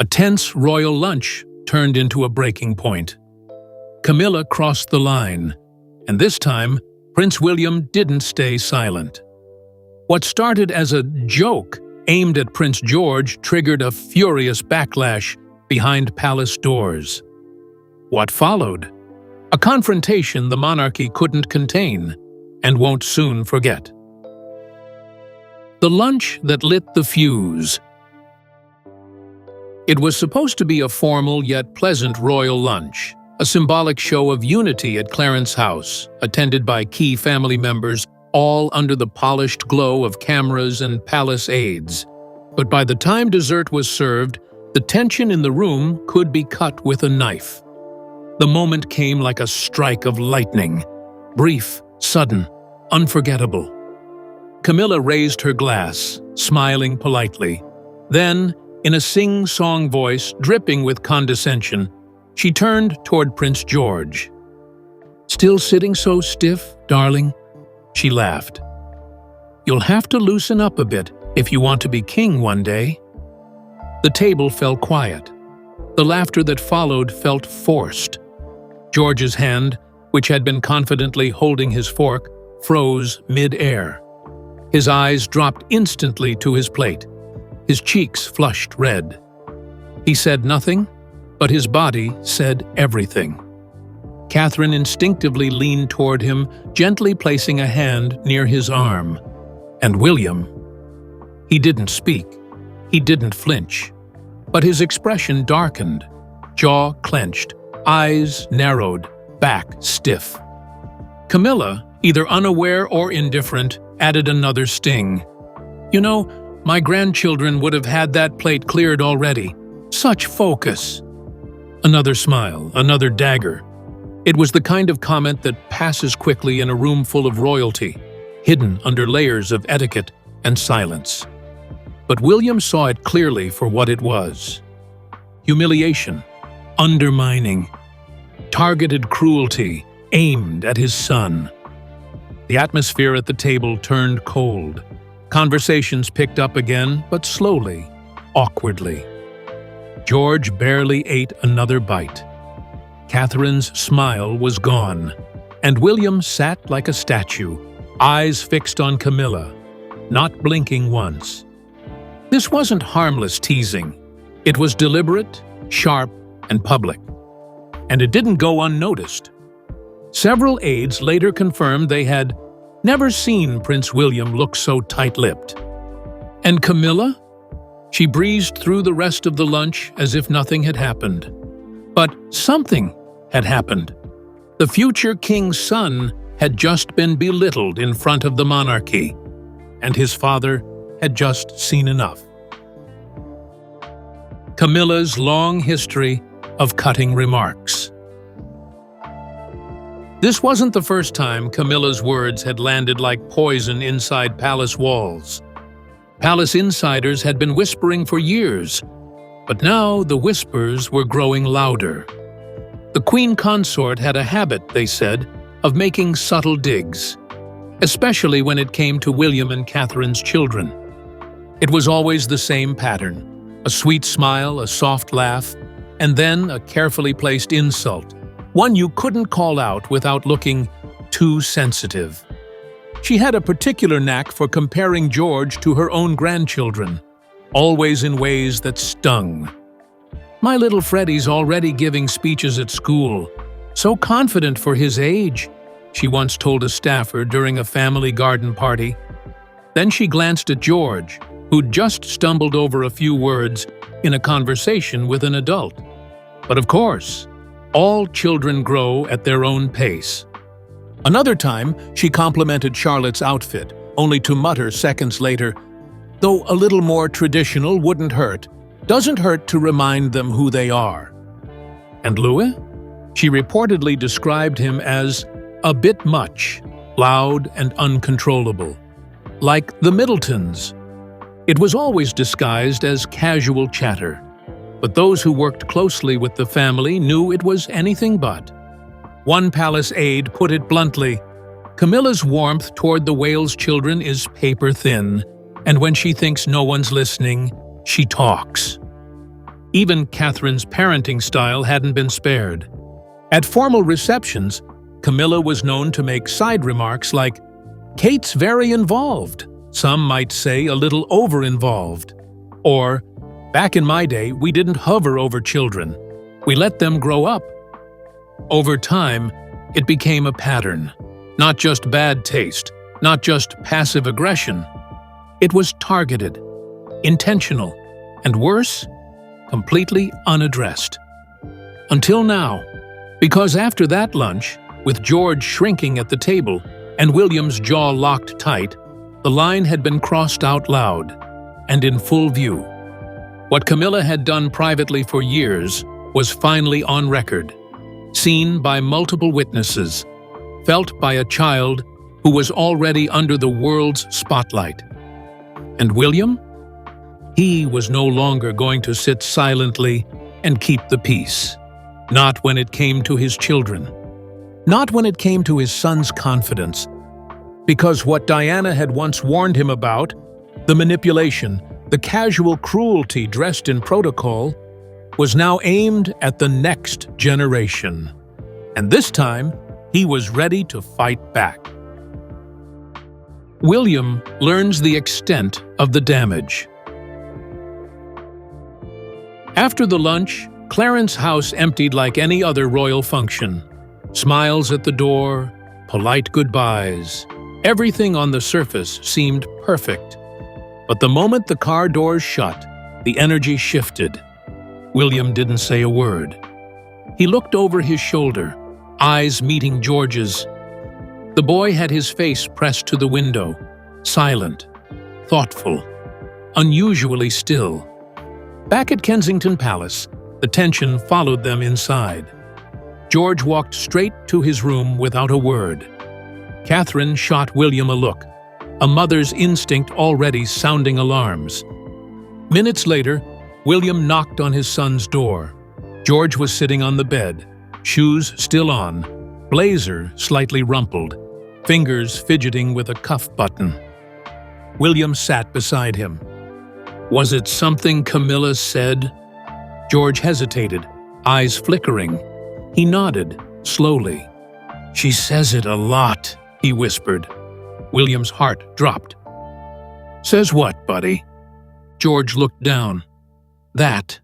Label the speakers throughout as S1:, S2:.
S1: A tense royal lunch turned into a breaking point. Camilla crossed the line, and this time, Prince William didn't stay silent. What started as a joke aimed at Prince George triggered a furious backlash behind palace doors. What followed? A confrontation the monarchy couldn't contain and won't soon forget. The lunch that lit the fuse. It was supposed to be a formal yet pleasant royal lunch, a symbolic show of unity at Clarence House, attended by key family members, all under the polished glow of cameras and palace aides. But by the time dessert was served, the tension in the room could be cut with a knife. The moment came like a strike of lightning, brief, sudden, unforgettable. Camilla raised her glass, smiling politely. Then, in a sing-song voice dripping with condescension, she turned toward Prince George. "Still sitting so stiff, darling?" She laughed. "You'll have to loosen up a bit if you want to be king one day." The table fell quiet. The laughter that followed felt forced. George's hand, which had been confidently holding his fork, froze mid-air. His eyes dropped instantly to his plate. His cheeks flushed red. He said nothing, but his body said everything. Catherine instinctively leaned toward him, gently placing a hand near his arm. And William? He didn't speak. He didn't flinch. But his expression darkened, jaw clenched, eyes narrowed, back stiff. Camilla, either unaware or indifferent, added another sting. "You know, my grandchildren would have had that plate cleared already. Such focus." Another smile, another dagger. It was the kind of comment that passes quickly in a room full of royalty, hidden under layers of etiquette and silence. But William saw it clearly for what it was. Humiliation, undermining, targeted cruelty aimed at his son. The atmosphere at the table turned cold. Conversations picked up again, but slowly, awkwardly. George barely ate another bite. Catherine's smile was gone, and William sat like a statue, eyes fixed on Camilla, not blinking once. This wasn't harmless teasing. It was deliberate, sharp, and public. And it didn't go unnoticed. Several aides later confirmed they had never seen Prince William look so tight-lipped. And Camilla? She breezed through the rest of the lunch as if nothing had happened. But something had happened. The future king's son had just been belittled in front of the monarchy, and his father had just seen enough. Camilla's long history of cutting remarks. This wasn't the first time Camilla's words had landed like poison inside palace walls. Palace insiders had been whispering for years, but now the whispers were growing louder. The queen consort had a habit, they said, of making subtle digs, especially when it came to William and Catherine's children. It was always the same pattern: a sweet smile, a soft laugh, and then a carefully placed insult, one you couldn't call out without looking too sensitive. She had a particular knack for comparing George to her own grandchildren, always in ways that stung. "My little Freddie's already giving speeches at school. So confident for his age," she once told a staffer during a family garden party. Then she glanced at George, who'd just stumbled over a few words in a conversation with an adult. But of course, all children grow at their own pace. Another time, she complimented Charlotte's outfit, only to mutter seconds later, "Though a little more traditional wouldn't hurt. Doesn't hurt to remind them who they are." And Louis? She reportedly described him as a bit much, loud and uncontrollable. Like the Middletons. It was always disguised as casual chatter, but those who worked closely with the family knew it was anything but. One palace aide put it bluntly, "Camilla's warmth toward the Wales children is paper-thin, and when she thinks no one's listening, she talks." Even Catherine's parenting style hadn't been spared. At formal receptions, Camilla was known to make side remarks like, "Kate's very involved," some might say a little over-involved, or, "Back in my day, we didn't hover over children. We let them grow up." Over time, it became a pattern. Not just bad taste, not just passive aggression. It was targeted, intentional, and worse, completely unaddressed. Until now, because after that lunch, with George shrinking at the table and William's jaw locked tight, the line had been crossed out loud and in full view. What Camilla had done privately for years was finally on record, seen by multiple witnesses, felt by a child who was already under the world's spotlight. And William? He was no longer going to sit silently and keep the peace. Not when it came to his children. Not when it came to his son's confidence. Because what Diana had once warned him about, the manipulation, the casual cruelty dressed in protocol, was now aimed at the next generation. And this time, he was ready to fight back. William learns the extent of the damage. After the lunch, Clarence House emptied like any other royal function. Smiles at the door, polite goodbyes. Everything on the surface seemed perfect. But the moment the car doors shut, the energy shifted. William didn't say a word. He looked over his shoulder, eyes meeting George's. The boy had his face pressed to the window, silent, thoughtful, unusually still. Back at Kensington Palace, the tension followed them inside. George walked straight to his room without a word. Catherine shot William a look, a mother's instinct already sounding alarms. Minutes later, William knocked on his son's door. George was sitting on the bed, shoes still on, blazer slightly rumpled, fingers fidgeting with a cuff button. William sat beside him. "Was it something Camilla said?" George hesitated, eyes flickering. He nodded, slowly. "She says it a lot," he whispered. William's heart dropped. "Says what, buddy?" George looked down. "That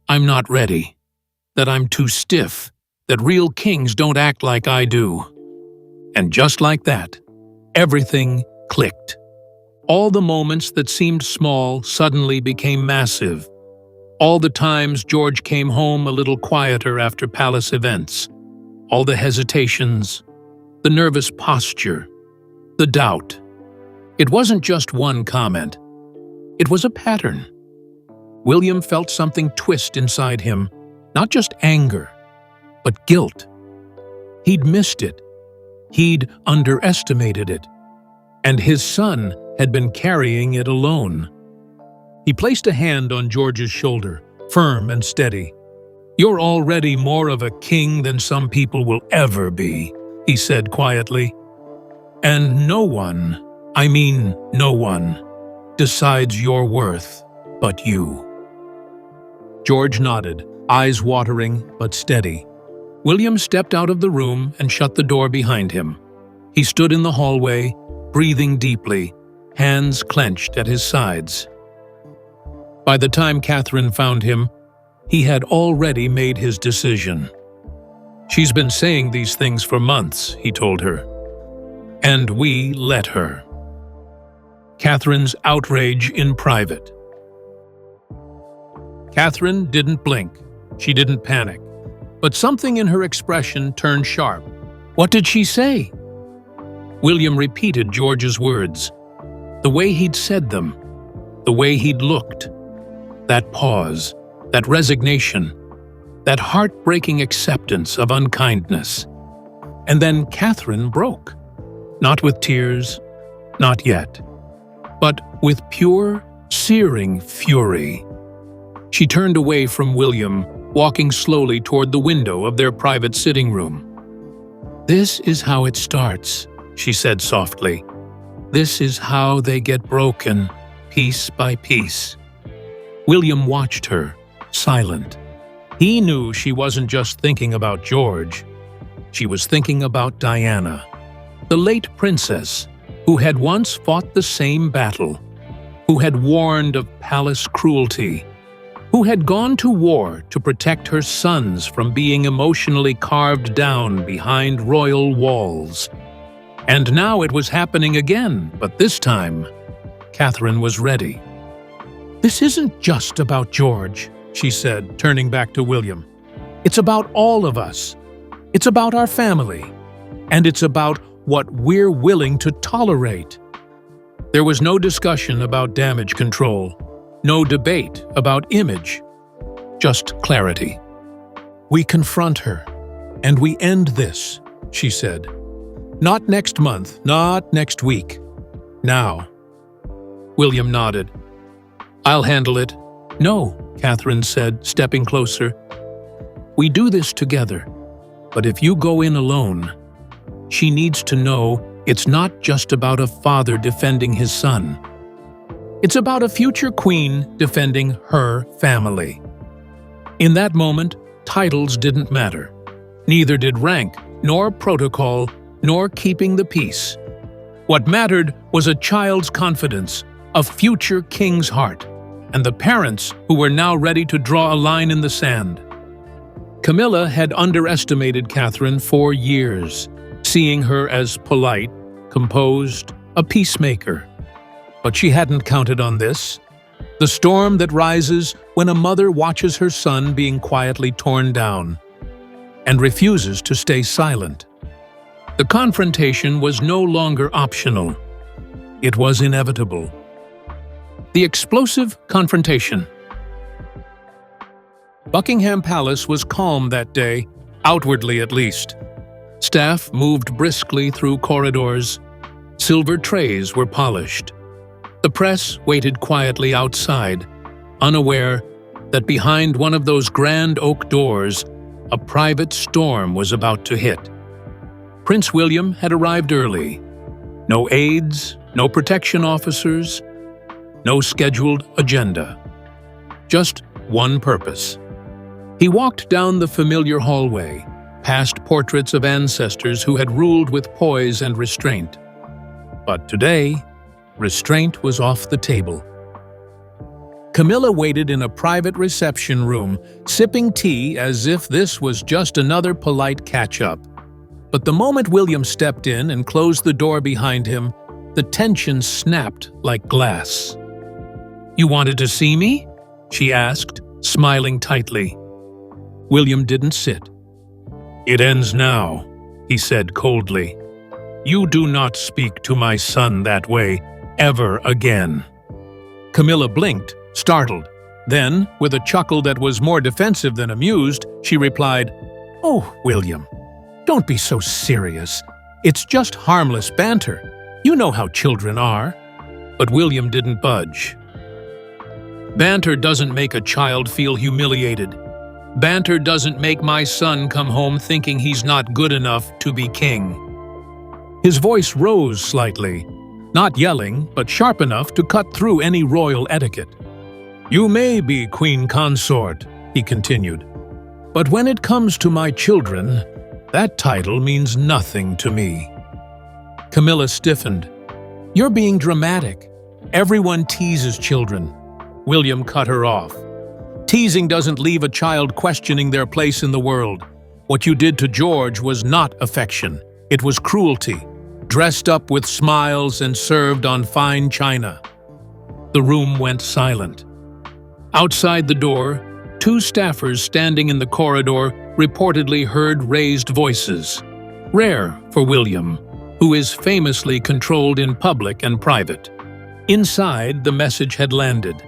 S1: I'm not ready. That I'm too stiff. That real kings don't act like I do." And just like that, everything clicked. All the moments that seemed small suddenly became massive. All the times George came home a little quieter after palace events. All the hesitations, the nervous posture, the doubt. It wasn't just one comment. It was a pattern. William felt something twist inside him, not just anger, but guilt. He'd missed it. He'd underestimated it. And his son had been carrying it alone. He placed a hand on George's shoulder, firm and steady. "You're already more of a king than some people will ever be," he said quietly. "And no one, I mean no one, decides your worth but you." George nodded, eyes watering but steady. William stepped out of the room and shut the door behind him. He stood in the hallway, breathing deeply, hands clenched at his sides. By the time Catherine found him, he had already made his decision. "She's been saying these things for months," he told her. "And we let her." Catherine's outrage in private. Catherine didn't blink. She didn't panic. But something in her expression turned sharp. What did she say? William repeated George's words. The way he'd said them. The way he'd looked. That pause. That resignation. That heartbreaking acceptance of unkindness. And then Catherine broke. Not with tears. Not yet. But with pure, searing fury. She turned away from William, walking slowly toward the window of their private sitting room. "This is how it starts," she said softly. "This is how they get broken, piece by piece." William watched her, silent. He knew she wasn't just thinking about George. She was thinking about Diana, the late princess, who had once fought the same battle, who had warned of palace cruelty, who had gone to war to protect her sons from being emotionally carved down behind royal walls. And now it was happening again, but this time, Catherine was ready. "This isn't just about George," she said, turning back to William. "It's about all of us. It's about our family. And it's about what we're willing to tolerate." There was no discussion about damage control, no debate about image, just clarity. "We confront her, and we end this," she said. "Not next month, not next week. Now." William nodded. "I'll handle it." "No," Catherine said, stepping closer. "We do this together, but if you go in alone, she needs to know it's not just about a father defending his son. It's about a future queen defending her family." In that moment, titles didn't matter. Neither did rank, nor protocol, nor keeping the peace. What mattered was a child's confidence, a future king's heart, and the parents who were now ready to draw a line in the sand. Camilla had underestimated Catherine for years, seeing her as polite, composed, a peacemaker. But she hadn't counted on this. The storm that rises when a mother watches her son being quietly torn down and refuses to stay silent. The confrontation was no longer optional. It was inevitable. The explosive confrontation. Buckingham Palace was calm that day, outwardly at least. Staff moved briskly through corridors. Silver trays were polished. The press waited quietly outside, unaware that behind one of those grand oak doors, a private storm was about to hit. Prince William had arrived early. No aides, no protection officers, no scheduled agenda. Just one purpose. He walked down the familiar hallway, past portraits of ancestors who had ruled with poise and restraint. But today, restraint was off the table. Camilla waited in a private reception room, sipping tea as if this was just another polite catch-up. But the moment William stepped in and closed the door behind him, the tension snapped like glass. "You wanted to see me?" she asked, smiling tightly. William didn't sit. "It ends now," he said coldly. "You do not speak to my son that way ever again." Camilla blinked, startled. Then, with a chuckle that was more defensive than amused, she replied, "Oh, William, don't be so serious. It's just harmless banter. You know how children are." But William didn't budge. "Banter doesn't make a child feel humiliated. Banter doesn't make my son come home thinking he's not good enough to be king." His voice rose slightly, not yelling, but sharp enough to cut through any royal etiquette. "You may be queen consort," he continued, "but when it comes to my children, that title means nothing to me." Camilla stiffened. "You're being dramatic. Everyone teases children." William cut her off. "Teasing doesn't leave a child questioning their place in the world. What you did to George was not affection. It was cruelty, dressed up with smiles and served on fine china." The room went silent. Outside the door, two staffers standing in the corridor reportedly heard raised voices. Rare for William, who is famously controlled in public and private. Inside, the message had landed.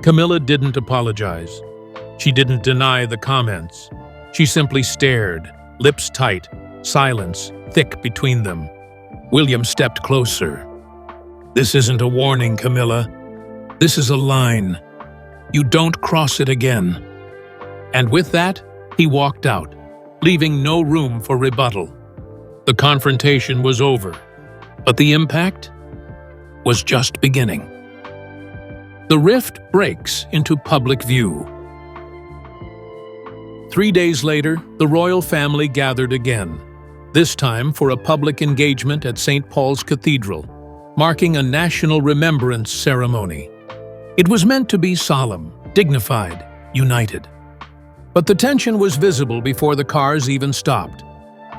S1: Camilla didn't apologize. She didn't deny the comments. She simply stared, lips tight, silence thick between them. William stepped closer. "This isn't a warning, Camilla. This is a line. You don't cross it again." And with that, he walked out, leaving no room for rebuttal. The confrontation was over, but the impact was just beginning. The rift breaks into public view. 3 days later, the royal family gathered again, this time for a public engagement at St. Paul's Cathedral, marking a national remembrance ceremony. It was meant to be solemn, dignified, united. But the tension was visible before the cars even stopped.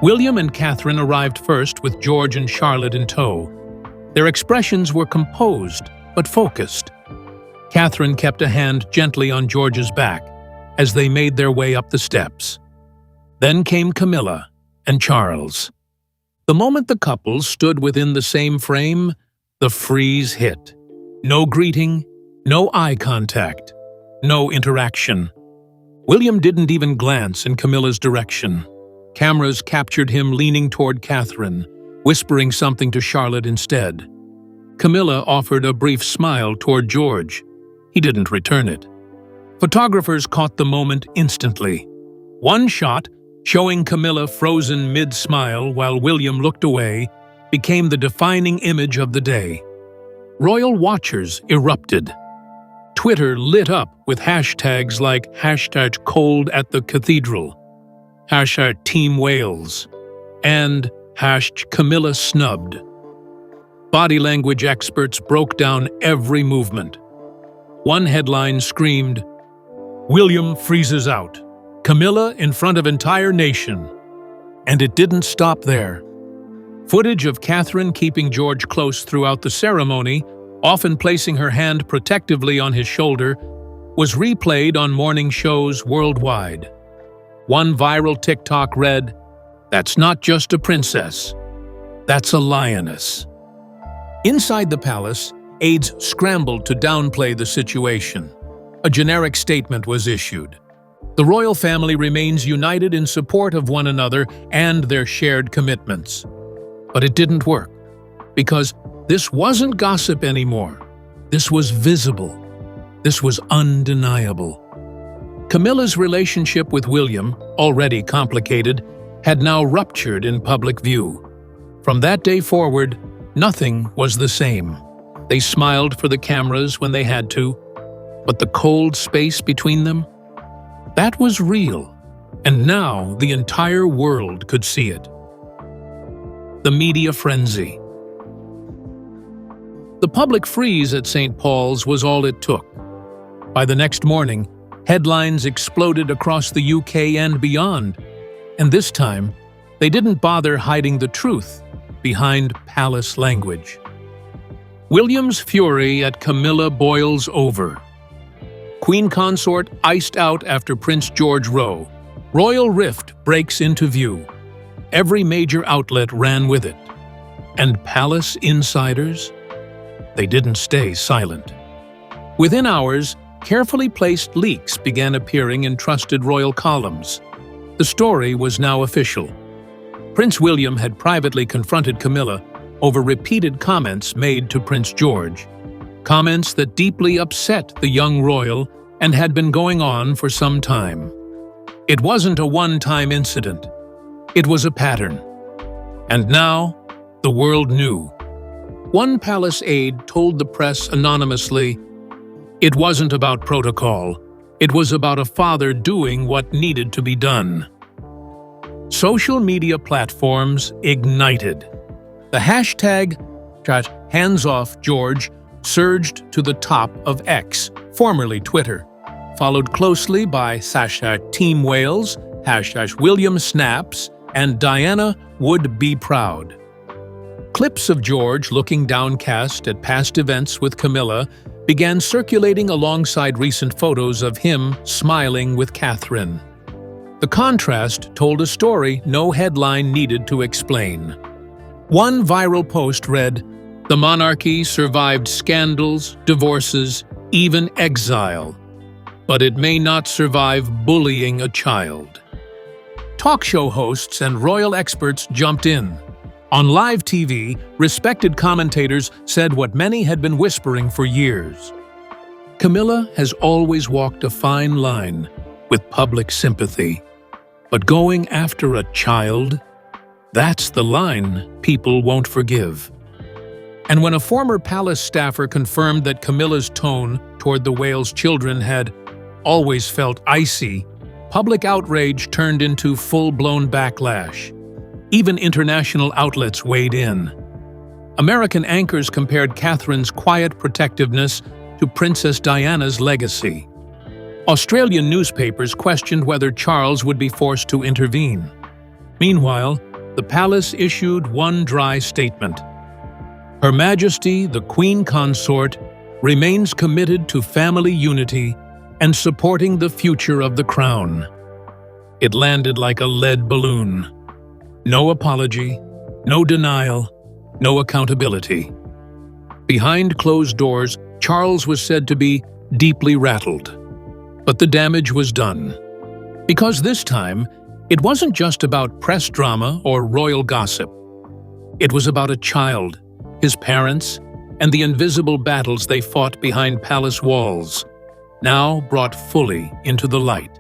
S1: William and Catherine arrived first with George and Charlotte in tow. Their expressions were composed, but focused. Catherine kept a hand gently on George's back as they made their way up the steps. Then came Camilla and Charles. The moment the couple stood within the same frame, the freeze hit. No greeting, no eye contact, no interaction. William didn't even glance in Camilla's direction. Cameras captured him leaning toward Catherine, whispering something to Charlotte instead. Camilla offered a brief smile toward George. He didn't return it. Photographers caught the moment instantly. One shot, showing Camilla frozen mid-smile while William looked away, became the defining image of the day. Royal watchers erupted. Twitter lit up with hashtags like #ColdAtTheCathedral, #TeamWales, and #CamillaSnubbed. Body language experts broke down every movement. One headline screamed, "William freezes out. Camilla in front of entire nation." And it didn't stop there. Footage of Catherine keeping George close throughout the ceremony, often placing her hand protectively on his shoulder, was replayed on morning shows worldwide. One viral TikTok read, "That's not just a princess. That's a lioness." Inside the palace, aides scrambled to downplay the situation. A generic statement was issued. The royal family remains united in support of one another and their shared commitments. But it didn't work, because this wasn't gossip anymore. This was visible. This was undeniable. Camilla's relationship with William, already complicated, had now ruptured in public view. From that day forward, nothing was the same. They smiled for the cameras when they had to, but the cold space between them? That was real, and now the entire world could see it. The media frenzy. The public freeze at St. Paul's was all it took. By the next morning, headlines exploded across the UK and beyond, and this time, they didn't bother hiding the truth behind palace language. William's fury at Camilla boils over. Queen consort iced out after Prince George Row. Royal rift breaks into view. Every major outlet ran with it. And palace insiders? They didn't stay silent. Within hours, carefully placed leaks began appearing in trusted royal columns. The story was now official. Prince William had privately confronted Camilla over repeated comments made to Prince George. Comments that deeply upset the young royal and had been going on for some time. It wasn't a one-time incident. It was a pattern. And now, the world knew. One palace aide told the press anonymously, "It wasn't about protocol. It was about a father doing what needed to be done." Social media platforms ignited. The hashtag #HandsOffGeorge surged to the top of X, formerly Twitter, followed closely by #TeamWales, #WilliamSnaps, and Diana would be proud. Clips of George looking downcast at past events with Camilla began circulating alongside recent photos of him smiling with Catherine. The contrast told a story no headline needed to explain. One viral post read, "The monarchy survived scandals, divorces, even exile, but it may not survive bullying a child." Talk show hosts and royal experts jumped in. On live TV, respected commentators said what many had been whispering for years. Camilla has always walked a fine line with public sympathy, but going after a child? That's the line people won't forgive. And when a former palace staffer confirmed that Camilla's tone toward the Wales children had always felt icy, public outrage turned into full-blown backlash. Even international outlets weighed in. American anchors compared Catherine's quiet protectiveness to Princess Diana's legacy. Australian newspapers questioned whether Charles would be forced to intervene. Meanwhile, the palace issued one dry statement. Her Majesty, the Queen Consort, remains committed to family unity and supporting the future of the crown. It landed like a lead balloon. No apology, no denial, no accountability. Behind closed doors, Charles was said to be deeply rattled. But the damage was done. Because this time, it wasn't just about press drama or royal gossip. It was about a child, his parents, and the invisible battles they fought behind palace walls, now brought fully into the light.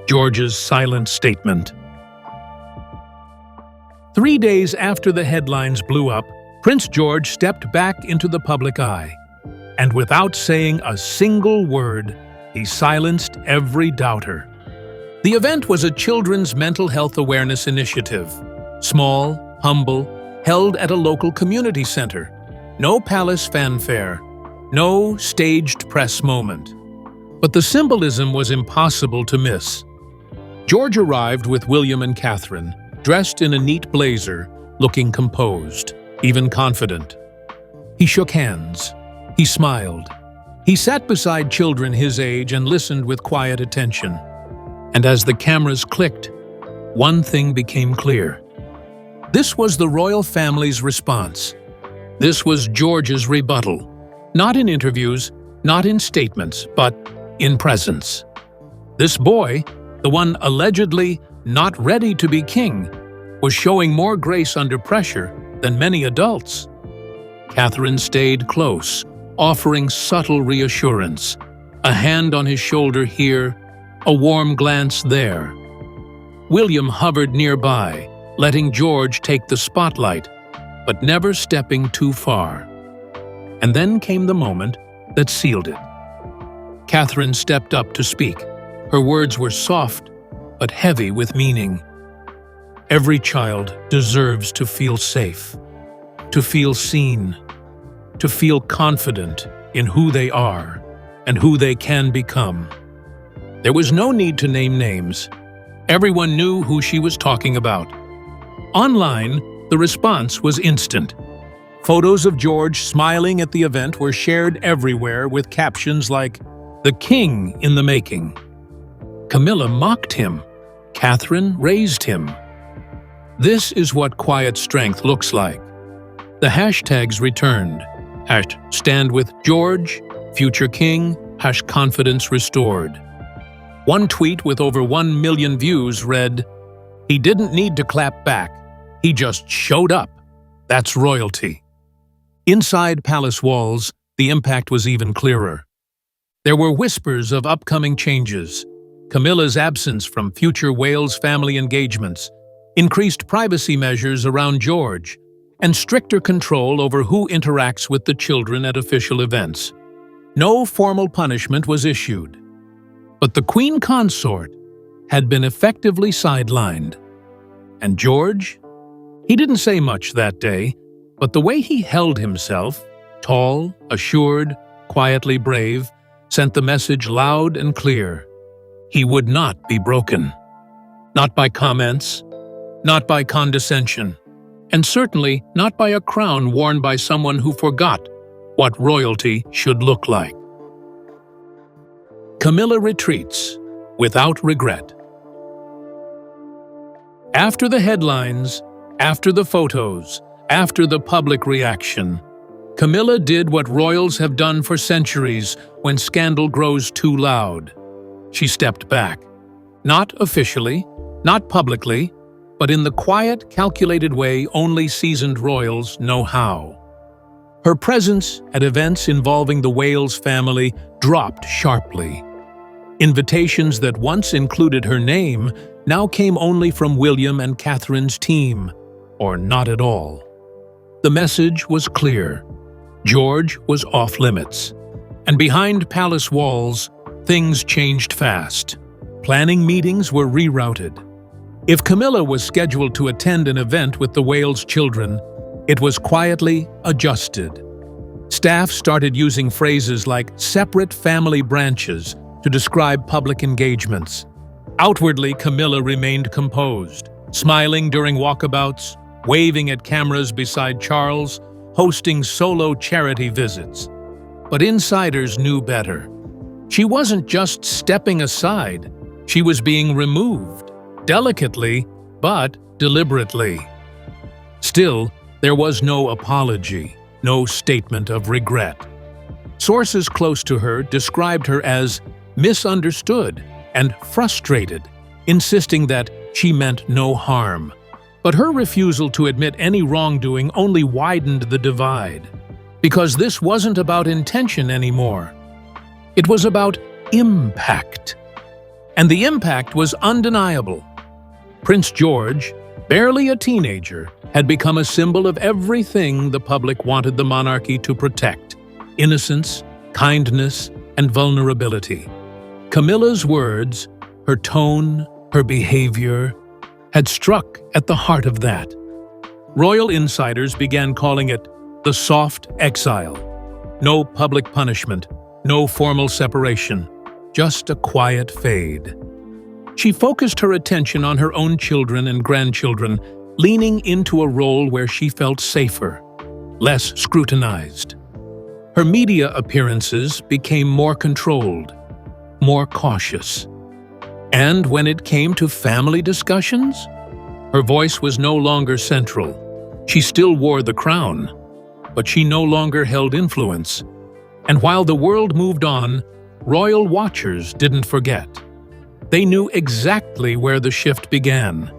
S1: George's silent statement. 3 days after the headlines blew up, Prince George stepped back into the public eye, and without saying a single word, he silenced every doubter. The event was a children's mental health awareness initiative. Small, humble, held at a local community center. No palace fanfare, no staged press moment. But the symbolism was impossible to miss. George arrived with William and Catherine, dressed in a neat blazer, looking composed, even confident. He shook hands. He smiled. He sat beside children his age and listened with quiet attention. And as the cameras clicked, one thing became clear. This was the royal family's response. This was George's rebuttal. Not in interviews, not in statements, but in presence. This boy, the one allegedly not ready to be king, was showing more grace under pressure than many adults. Catherine stayed close, offering subtle reassurance, a hand on his shoulder here, a warm glance there. William hovered nearby, letting George take the spotlight, but never stepping too far. And then came the moment that sealed it. Catherine stepped up to speak. Her words were soft, but heavy with meaning. Every child deserves to feel safe, to feel seen, to feel confident in who they are and who they can become. There was no need to name names. Everyone knew who she was talking about. Online, the response was instant. Photos of George smiling at the event were shared everywhere with captions like, "The King in the Making." Camilla mocked him. Catherine raised him. This is what quiet strength looks like. The hashtags returned. #Stand with George, Future King, #Confidence Restored. One tweet with over 1 million views read, "He didn't need to clap back. He just showed up. That's royalty." Inside palace walls, the impact was even clearer. There were whispers of upcoming changes. Camilla's absence from future Wales family engagements, increased privacy measures around George, and stricter control over who interacts with the children at official events. No formal punishment was issued. But the Queen Consort had been effectively sidelined. And George? He didn't say much that day, but the way he held himself, tall, assured, quietly brave, sent the message loud and clear. He would not be broken. Not by comments, not by condescension, and certainly not by a crown worn by someone who forgot what royalty should look like. Camilla retreats without regret. After the headlines, after the photos, after the public reaction, Camilla did what royals have done for centuries when scandal grows too loud. She stepped back. Not officially, not publicly, but in the quiet, calculated way only seasoned royals know how. Her presence at events involving the Wales family dropped sharply. Invitations that once included her name now came only from William and Catherine's team, or not at all. The message was clear. George was off limits. And behind palace walls, things changed fast. Planning meetings were rerouted. If Camilla was scheduled to attend an event with the Wales children, it was quietly adjusted. Staff started using phrases like separate family branches to describe public engagements. Outwardly, Camilla remained composed, smiling during walkabouts, waving at cameras beside Charles, hosting solo charity visits. But insiders knew better. She wasn't just stepping aside, she was being removed, delicately but deliberately. Still, there was no apology, no statement of regret. Sources close to her described her as misunderstood and frustrated, insisting that she meant no harm. But her refusal to admit any wrongdoing only widened the divide, because this wasn't about intention anymore. It was about impact. And the impact was undeniable. Prince George, barely a teenager, had become a symbol of everything the public wanted the monarchy to protect: innocence, kindness, and vulnerability. Camilla's words, her tone, her behavior, had struck at the heart of that. Royal insiders began calling it the soft exile. No public punishment, no formal separation, just a quiet fade. She focused her attention on her own children and grandchildren, leaning into a role where she felt safer, less scrutinized. Her media appearances became more controlled, more cautious. And when it came to family discussions, her voice was no longer central. She still wore the crown, but she no longer held influence. And while the world moved on, royal watchers didn't forget. They knew exactly where the shift began.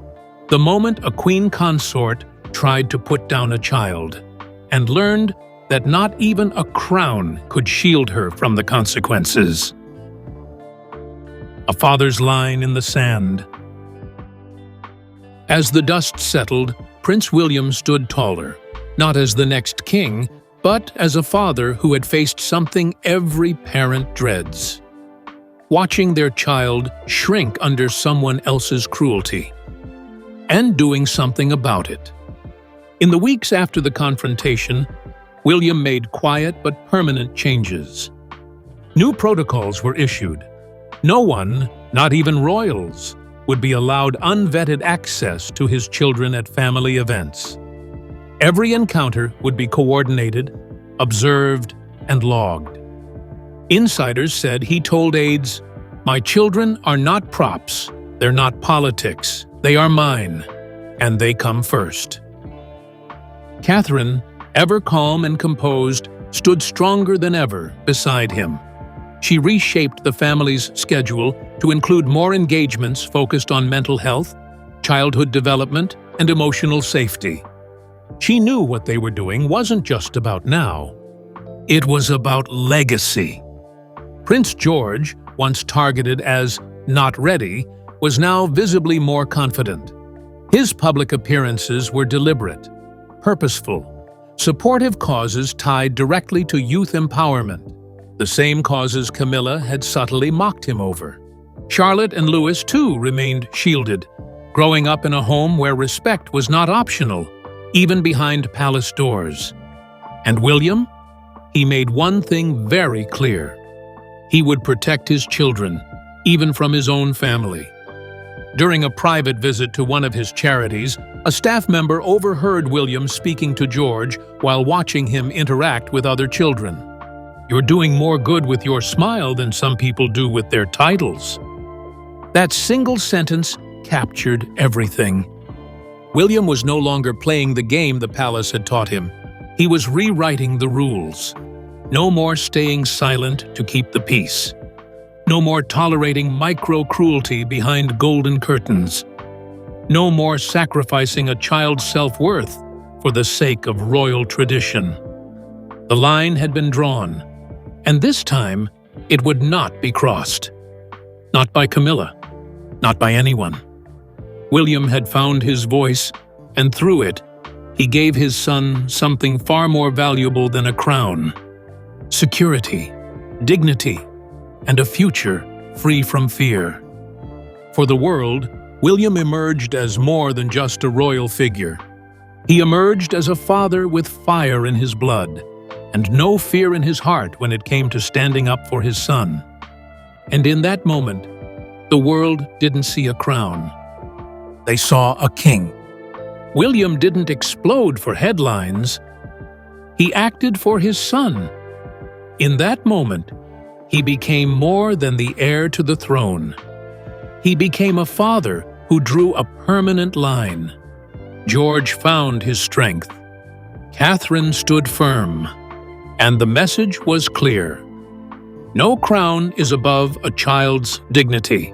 S1: The moment a queen consort tried to put down a child, and learned that not even a crown could shield her from the consequences. A father's line in the sand. As the dust settled, Prince William stood taller, not as the next king, but as a father who had faced something every parent dreads: watching their child shrink under someone else's cruelty, and doing something about it. In the weeks after the confrontation, William made quiet but permanent changes. New protocols were issued. No one, not even royals, would be allowed unvetted access to his children at family events. Every encounter would be coordinated, observed, and logged. Insiders said he told aides, "My children are not props, they're not politics, they are mine, and they come first." Catherine, ever calm and composed, stood stronger than ever beside him. She reshaped the family's schedule to include more engagements focused on mental health, childhood development, and emotional safety. She knew what they were doing wasn't just about now. It was about legacy. Prince George, once targeted as not ready, was now visibly more confident. His public appearances were deliberate, purposeful, supportive causes tied directly to youth empowerment, the same causes Camilla had subtly mocked him over. Charlotte and Louis, too, remained shielded, growing up in a home where respect was not optional, even behind palace doors. And William? He made one thing very clear. He would protect his children, even from his own family. During a private visit to one of his charities, a staff member overheard William speaking to George while watching him interact with other children. "You're doing more good with your smile than some people do with their titles." That single sentence captured everything. William was no longer playing the game the palace had taught him. He was rewriting the rules. No more staying silent to keep the peace. No more tolerating micro-cruelty behind golden curtains. No more sacrificing a child's self-worth for the sake of royal tradition. The line had been drawn, and this time it would not be crossed. Not by Camilla, not by anyone. William had found his voice, and through it, he gave his son something far more valuable than a crown: security, dignity, and a future free from fear. For the world, William emerged as more than just a royal figure. He emerged as a father with fire in his blood, and no fear in his heart when it came to standing up for his son. And in that moment, the world didn't see a crown. They saw a king. William didn't explode for headlines. He acted for his son. In that moment, he became more than the heir to the throne. He became a father who drew a permanent line. George found his strength. Catherine stood firm. And the message was clear. No crown is above a child's dignity.